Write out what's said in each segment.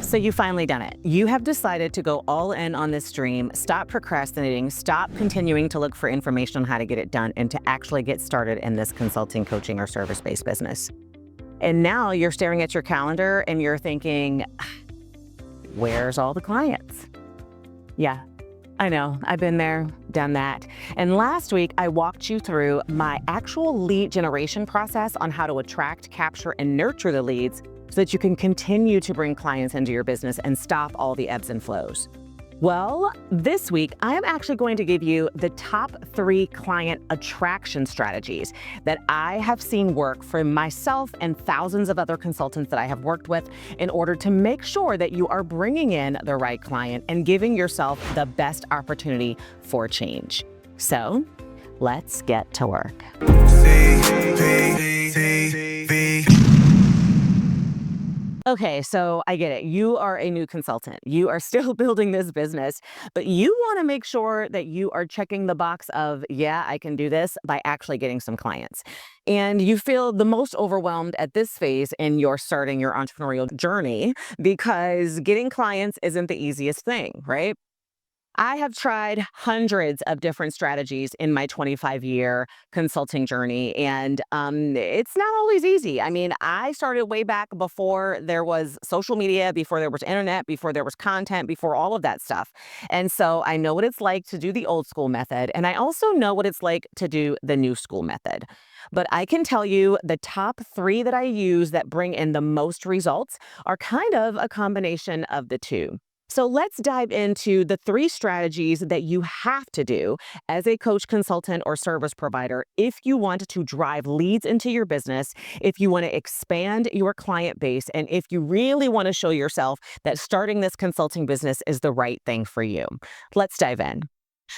So you finally done it. You have decided to go all in on this dream, stop procrastinating, stop continuing to look for information on how to get it done, and to actually get started in this consulting, coaching, or service-based business. And now you're staring at your calendar and you're thinking, where's all the clients? Yeah, I know. I've been there, done that. And last week, I walked you through my actual lead generation process on how to attract, capture, and nurture the leads so that you can continue to bring clients into your business and stop all the ebbs and flows. Well, this week, I am actually going to give you the top 3 client attraction strategies that I have seen work for myself and thousands of other consultants that I have worked with in order to make sure that you are bringing in the right client and giving yourself the best opportunity for change. So let's get to work. Okay, so I get it. You are a new consultant. You are still building this business, but you want to make sure that you are checking the box of, yeah, I can do this by actually getting some clients. And you feel the most overwhelmed at this phase in your starting your entrepreneurial journey because getting clients isn't the easiest thing, right? I have tried hundreds of different strategies in my 25-year consulting journey, and it's not always easy. I mean, I started way back before there was social media, before there was internet, before there was content, before all of that stuff. And so I know what it's like to do the old school method, and I also know what it's like to do the new school method. But I can tell you the top 3 that I use that bring in the most results are kind of a combination of the two. So let's dive into the 3 strategies that you have to do as a coach, consultant, or service provider if you want to drive leads into your business, if you want to expand your client base, and if you really want to show yourself that starting this consulting business is the right thing for you. Let's dive in.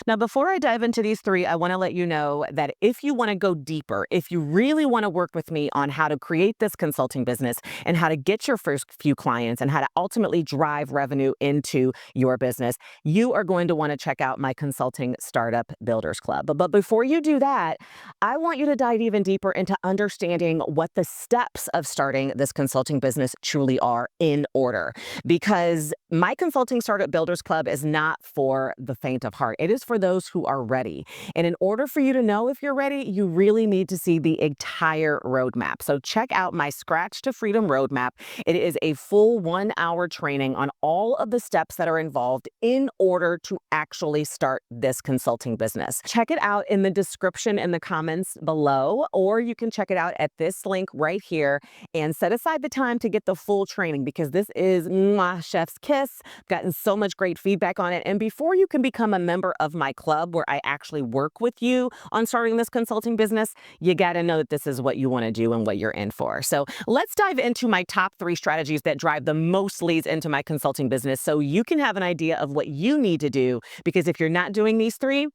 Now, before I dive into these 3, I want to let you know that if you want to go deeper, if you really want to work with me on how to create this consulting business and how to get your first few clients and how to ultimately drive revenue into your business, you are going to want to check out my Consulting Startup Builders Club. But before you do that, I want you to dive even deeper into understanding what the steps of starting this consulting business truly are in order. Because my Consulting Startup Builders Club is not for the faint of heart. It is for those who are ready. And in order for you to know if you're ready, you really need to see the entire roadmap. So check out my Scratch to Freedom roadmap. It is a full 1-hour training on all of the steps that are involved in order to actually start this consulting business. Check it out in the description in the comments below, or you can check it out at this link right here and set aside the time to get the full training because this is my chef's kiss. I've gotten so much great feedback on it. And before you can become a member of my club where I actually work with you on starting this consulting business, you got to know that this is what you want to do and what you're in for. So let's dive into my top 3 strategies that drive the most leads into my consulting business so you can have an idea of what you need to do, because if you're not doing these 3,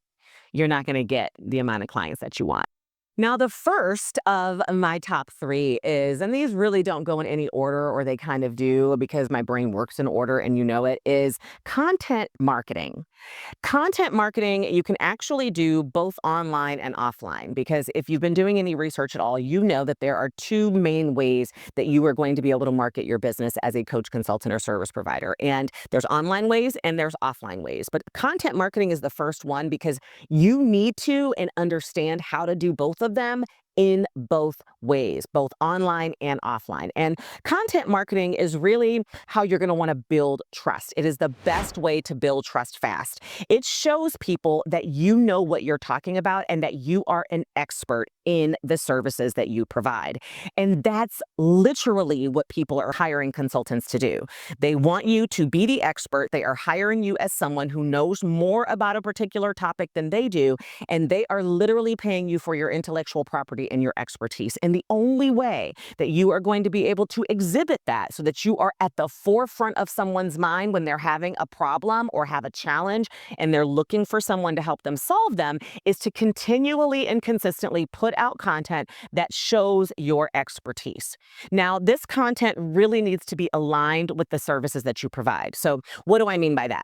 you're not going to get the amount of clients that you want. Now, the first of my top 3 is, and these really don't go in any order, or they kind of do because my brain works in order and you know it, is content marketing. Content marketing, you can actually do both online and offline, because if you've been doing any research at all, you know that there are 2 main ways that you are going to be able to market your business as a coach, consultant, or service provider. And there's online ways and there's offline ways. But content marketing is the first one because you need to and understand how to do both of them in both ways, both online and offline. And content marketing is really how you're going to want to build trust. It is the best way to build trust fast. It shows people that you know what you're talking about and that you are an expert in the services that you provide. And that's literally what people are hiring consultants to do. They want you to be the expert. They are hiring you as someone who knows more about a particular topic than they do, and they are literally paying you for your intellectual property and your expertise. And the only way that you are going to be able to exhibit that so that you are at the forefront of someone's mind when they're having a problem or have a challenge and they're looking for someone to help them solve them is to continually and consistently put out content that shows your expertise. Now, this content really needs to be aligned with the services that you provide. So what do I mean by that?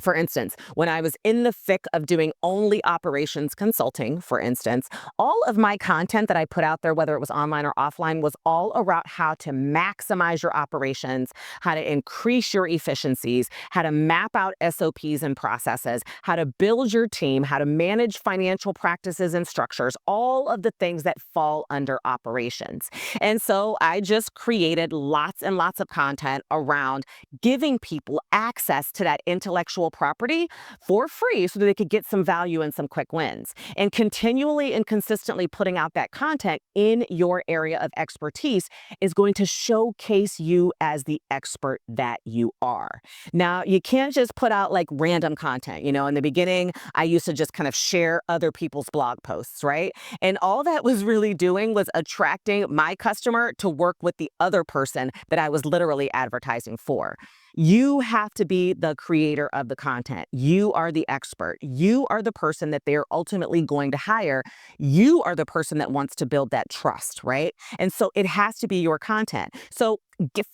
For instance, when I was in the thick of doing only operations consulting, for instance, all of my content that I put out there, whether it was online or offline, was all around how to maximize your operations, how to increase your efficiencies, how to map out SOPs and processes, how to build your team, how to manage financial practices and structures, all of the things that fall under operations. And so I just created lots and lots of content around giving people access to that intellectual property for free so that they could get some value and some quick wins. And continually and consistently putting out that content in your area of expertise is going to showcase you as the expert that you are. Now, you can't just put out like random content. In the beginning, I used to just kind of share other people's blog posts, right? And all that was really doing was attracting my customer to work with the other person that I was literally advertising for. You have to be the creator of the content. You are the expert. You are the person that they're ultimately going to hire. You are the person that wants to build that trust, right? And so it has to be your content. So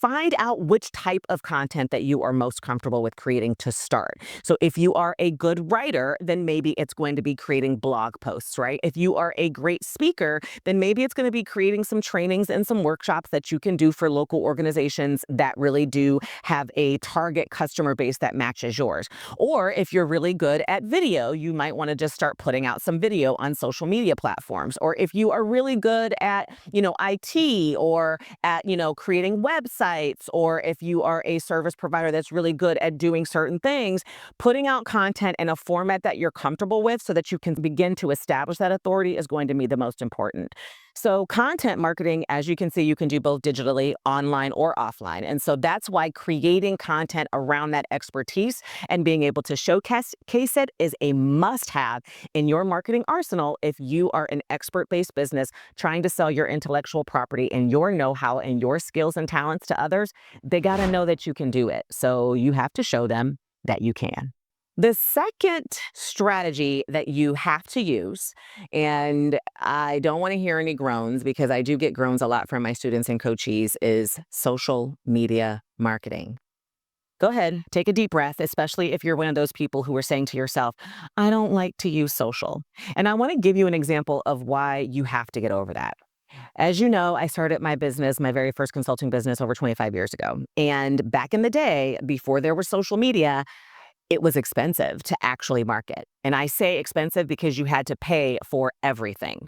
find out which type of content that you are most comfortable with creating to start. So if you are a good writer, then maybe it's going to be creating blog posts, right? If you are a great speaker, then maybe it's going to be creating some trainings and some workshops that you can do for local organizations that really do have a target customer base that matches yours. Or if you're really good at video, you might want to just start putting out some video on social media platforms. Or if you are really good at, IT or at, creating websites, or if you are a service provider that's really good at doing certain things, putting out content in a format that you're comfortable with so that you can begin to establish that authority is going to be the most important. So content marketing, as you can see, you can do both digitally, online, or offline. And so that's why creating content around that expertise and being able to showcase it is a must-have in your marketing arsenal if you are an expert-based business trying to sell your intellectual property and your know-how and your skills and talents to others. They got to know that you can do it. So you have to show them that you can. The second strategy that you have to use, and I don't want to hear any groans because I do get groans a lot from my students and coachees, is social media marketing. Go ahead, take a deep breath, especially if you're one of those people who are saying to yourself, I don't like to use social. And I want to give you an example of why you have to get over that. As you know, I started my business, my very first consulting business, over 25 years ago. And back in the day, before there was social media, it was expensive to actually market. And I say expensive because you had to pay for everything.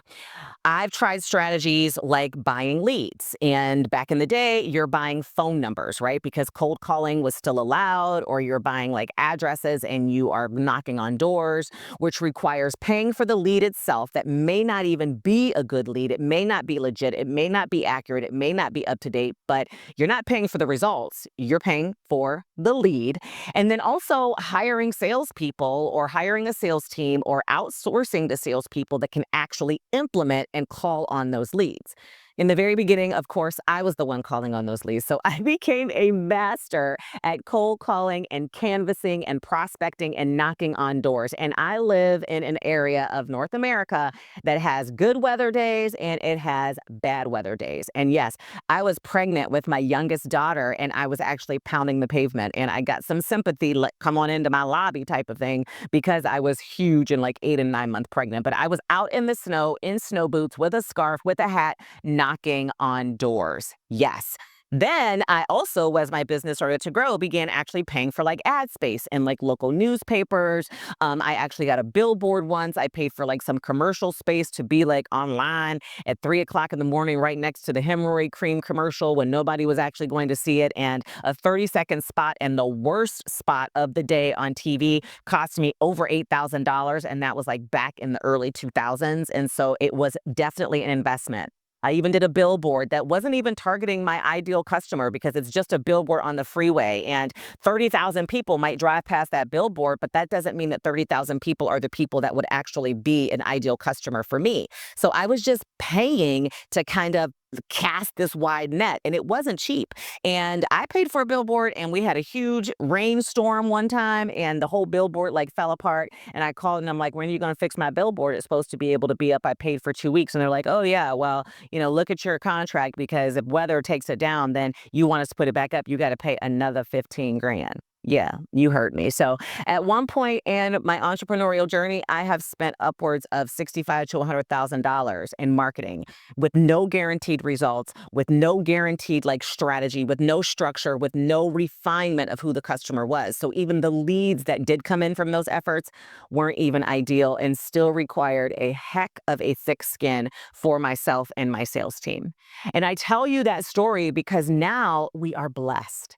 I've tried strategies like buying leads. And back in the day, you're buying phone numbers, right? Because cold calling was still allowed, or you're buying like addresses and you are knocking on doors, which requires paying for the lead itself that may not even be a good lead. It may not be legit. It may not be accurate. It may not be up to date, but you're not paying for the results. You're paying for the lead. And then also hiring salespeople or hiring a sales team or outsourcing to salespeople that can actually implement and call on those leads. In the very beginning, of course, I was the one calling on those leads. So I became a master at cold calling and canvassing and prospecting and knocking on doors. And I live in an area of North America that has good weather days and it has bad weather days. And yes, I was pregnant with my youngest daughter and I was actually pounding the pavement, and I got some sympathy, like, come on into my lobby type of thing, because I was huge and like 8 and 9 month pregnant. But I was out in the snow in snow boots with a scarf, with a hat, knocking on doors. Yes. Then I also, as my business started to grow, began actually paying for like ad space in like local newspapers. I actually got a billboard once. I paid for like some commercial space to be like online at 3 o'clock in the morning, right next to the hemorrhoid cream commercial when nobody was actually going to see it. And a 30-second spot and the worst spot of the day on TV cost me over $8,000. And that was like back in the early 2000s. And so it was definitely an investment. I even did a billboard that wasn't even targeting my ideal customer because it's just a billboard on the freeway, and 30,000 people might drive past that billboard, but that doesn't mean that 30,000 people are the people that would actually be an ideal customer for me. So I was just paying to kind of cast this wide net, and it wasn't cheap. And I paid for a billboard, and we had a huge rainstorm one time and the whole billboard like fell apart. And I called and I'm like, when are you going to fix my billboard? It's supposed to be able to be up. I paid for 2 weeks. And they're like, oh yeah, well, look at your contract, because if weather takes it down, then you want us to put it back up. You got to pay another 15 grand. Yeah, you heard me. So at one point in my entrepreneurial journey, I have spent upwards of 65 to $100,000 in marketing with no guaranteed results, with no guaranteed like strategy, with no structure, with no refinement of who the customer was. So even the leads that did come in from those efforts weren't even ideal and still required a heck of a thick skin for myself and my sales team. And I tell you that story because now we are blessed.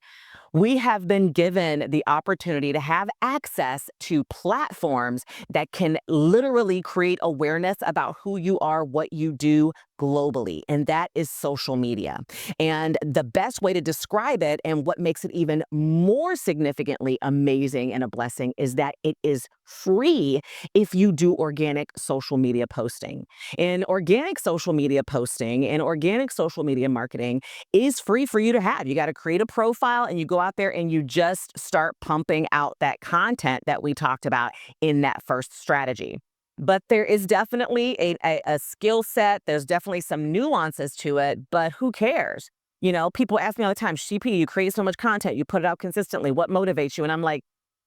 We have been given the opportunity to have access to platforms that can literally create awareness about who you are, what you do globally, and that is social media. And the best way to describe it and what makes it even more significantly amazing and a blessing is that it is free if you do organic social media posting. And organic social media posting and organic social media marketing is free for you to have. You got to create a profile and you go out there and you just start pumping out that content that we talked about in that first strategy. But there is definitely a skill set. There's definitely some nuances to it, but who cares? You know, people ask me all the time, CP, you create so much content, you put it out consistently. What motivates you? And I'm like,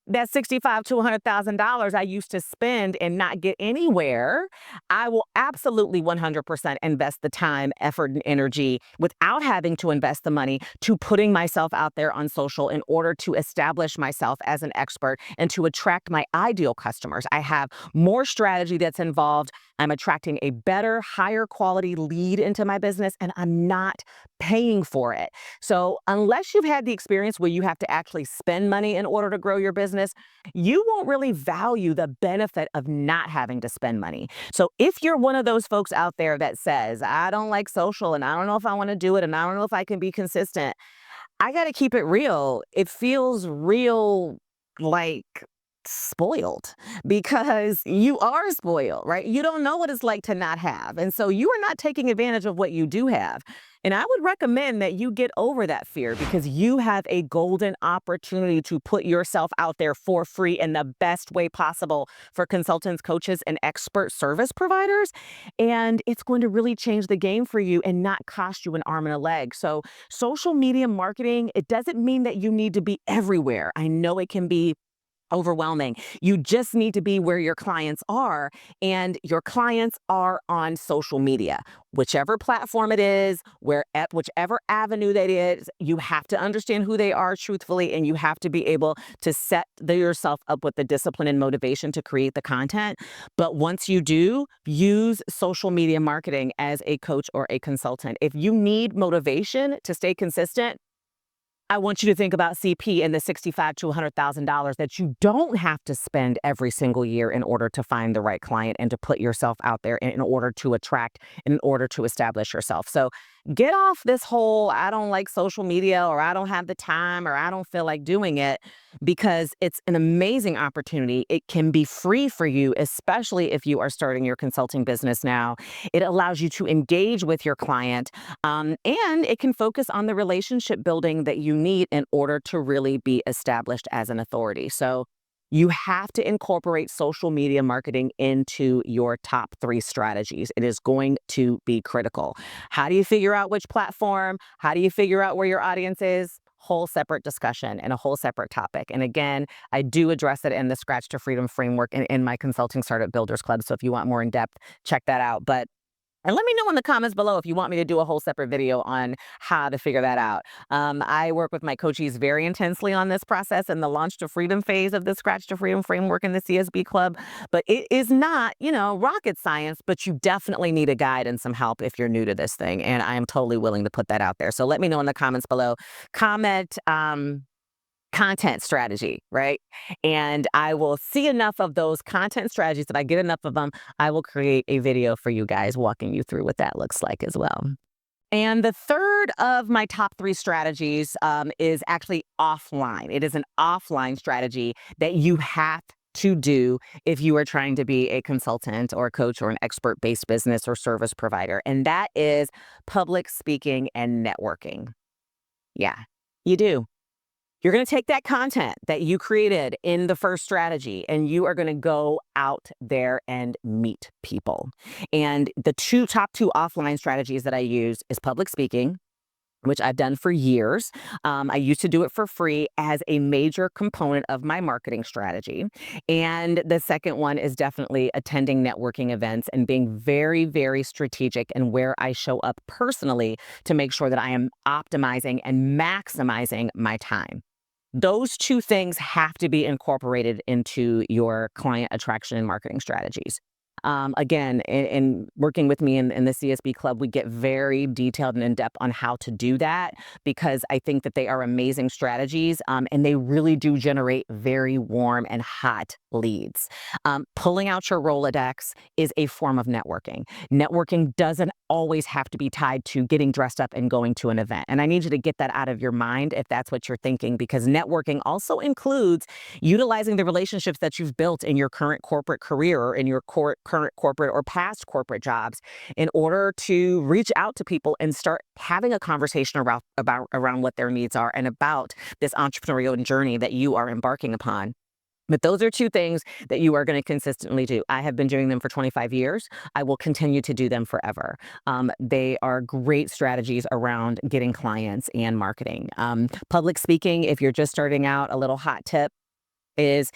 that 65 to $100,000 I used to spend and not get anywhere, I will absolutely 100% invest the time, effort, and energy without having to invest the money to putting myself out there on social in order to establish myself as an expert and to attract my ideal customers. I have more strategy that's involved. I'm attracting a better, higher quality lead into my business, and I'm not paying for it. So, unless you've had the experience where you have to actually spend money in order to grow your business, you won't really value the benefit of not having to spend money. So, if you're one of those folks out there that says, I don't like social and I don't know if I want to do it and I don't know if I can be consistent, I got to keep it real. It feels real like spoiled because you are spoiled, right? You don't know what it's like to not have. And so you are not taking advantage of what you do have. And I would recommend that you get over that fear because you have a golden opportunity to put yourself out there for free in the best way possible for consultants, coaches, and expert service providers. And it's going to really change the game for you and not cost you an arm and a leg. So, social media marketing, it doesn't mean that you need to be everywhere. I know it can be overwhelming. You just need to be where your clients are, and your clients are on social media. Whichever platform it is, where at whichever avenue that is, you have to understand who they are truthfully, and you have to be able to set yourself up with the discipline and motivation to create the content. But once you do, use social media marketing as a coach or a consultant. If you need motivation to stay consistent, I want you to think about CP and the 65 to $100,000 that you don't have to spend every single year in order to find the right client and to put yourself out there in order to attract, in order to establish yourself. So get off this whole, I don't like social media or I don't have the time or I don't feel like doing it because it's an amazing opportunity. It can be free for you, especially if you are starting your consulting business now. It allows you to engage with your client and it can focus on the relationship building that you need in order to really be established as an authority. So you have to incorporate social media marketing into your top three strategies. It is going to be critical. How do you figure out which platform? How do you figure out where your audience is? Whole separate discussion and a whole separate topic. And again, I do address it in the Scratch to Freedom framework in my Consulting Startup Builders Club. So if you want more in depth, check that out. But and let me know in the comments below if you want me to do a whole separate video on how to figure that out. I work with my coachees very intensely on this process in the Launch to Freedom phase of the Scratch to Freedom framework in the CSB Club. But it is not, rocket science, but you definitely need a guide and some help if you're new to this thing. And I am totally willing to put that out there. So let me know in the comments below. Comment, content strategy, right? And I will see enough of those content strategies. If I get enough of them, I will create a video for you guys walking you through what that looks like as well. And the third of my top three strategies is actually offline. It is an offline strategy that you have to do if you are trying to be a consultant or a coach or an expert-based business or service provider. And that is public speaking and networking. Yeah, you do. You're going to take that content that you created in the first strategy and you are going to go out there and meet people. And the top two offline strategies that I use is public speaking which I've done for years. I used to do it for free as a major component of my marketing strategy. And the second one is definitely attending networking events and being very, very strategic in where I show up personally to make sure that I am optimizing and maximizing my time. Those two things have to be incorporated into your client attraction and marketing strategies. Again, in working with me in the CSB Club, we get very detailed and in depth on how to do that because I think that they are amazing strategies and they really do generate very warm and hot leads. Pulling out your Rolodex is a form of networking. Networking doesn't always have to be tied to getting dressed up and going to an event. And I need you to get that out of your mind if that's what you're thinking, because networking also includes utilizing the relationships that you've built in your current corporate career or in your current corporate or past corporate jobs in order to reach out to people and start having a conversation around what their needs are and about this entrepreneurial journey that you are embarking upon. But those are two things that you are going to consistently do. I have been doing them for 25 years. I will continue to do them forever. They are great strategies around getting clients and marketing. Public speaking, if you're just starting out, a little hot tip is,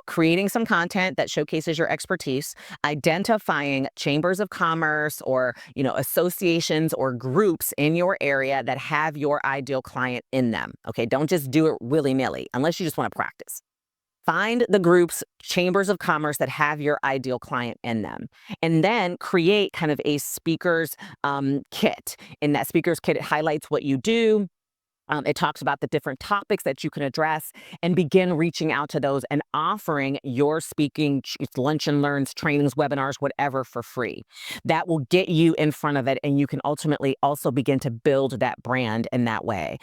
creating some content that showcases your expertise, identifying chambers of commerce or, associations or groups in your area that have your ideal client in them. Okay. Don't just do it willy nilly unless you just want to practice. Find the groups, chambers of commerce that have your ideal client in them, and then create kind of a speaker's kit. In that speaker's kit, it highlights what you do. It talks about the different topics that you can address and begin reaching out to those and offering your speaking lunch and learns, trainings, webinars, whatever for free. That will get you in front of it, and you can ultimately also begin to build that brand in that way.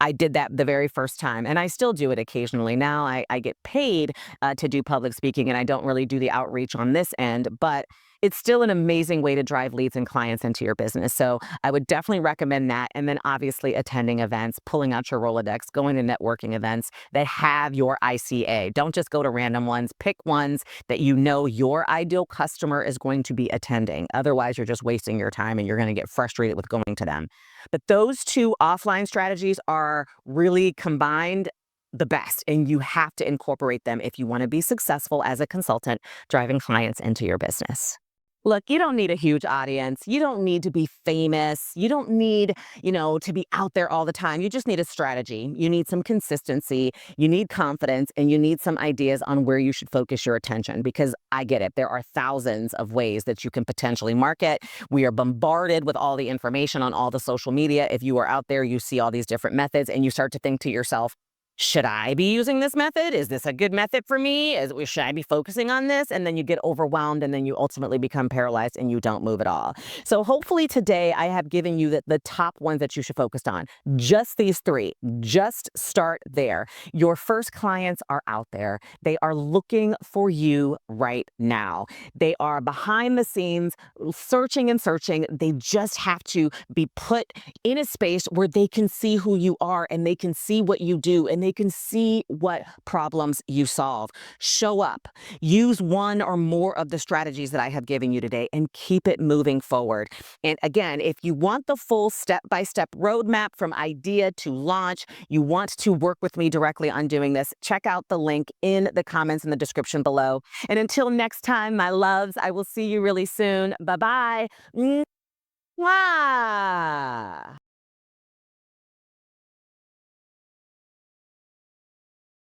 I did that the very first time, and I still do it occasionally. Now I get paid to do public speaking, and I don't really do the outreach on this end, but it's still an amazing way to drive leads and clients into your business. So I would definitely recommend that. And then obviously attending events, pulling out your Rolodex, going to networking events that have your ICA. Don't just go to random ones. Pick ones that you know your ideal customer is going to be attending. Otherwise, you're just wasting your time and you're going to get frustrated with going to them. But those two offline strategies are really combined the best, and you have to incorporate them if you want to be successful as a consultant driving clients into your business. Look, you don't need a huge audience. You don't need to be famous. You don't need, to be out there all the time. You just need a strategy. You need some consistency. You need confidence, and you need some ideas on where you should focus your attention, because I get it. There are thousands of ways that you can potentially market. We are bombarded with all the information on all the social media. If you are out there, you see all these different methods and you start to think to yourself, should I be using this method? Is this a good method for me? Should I be focusing on this? And then you get overwhelmed, and then you ultimately become paralyzed and you don't move at all. So hopefully today I have given you the top ones that you should focus on. Just these three. Just start there. Your first clients are out there. They are looking for you right now. They are behind the scenes searching and searching. They just have to be put in a space where they can see who you are and they can see what you do and they can see what problems you solve. Show up. Use one or more of the strategies that I have given you today and keep it moving forward. And again, if you want the full step-by-step roadmap from idea to launch, you want to work with me directly on doing this, check out the link in the comments in the description below. And until next time, my loves, I will see you really soon. Bye-bye. Mwah.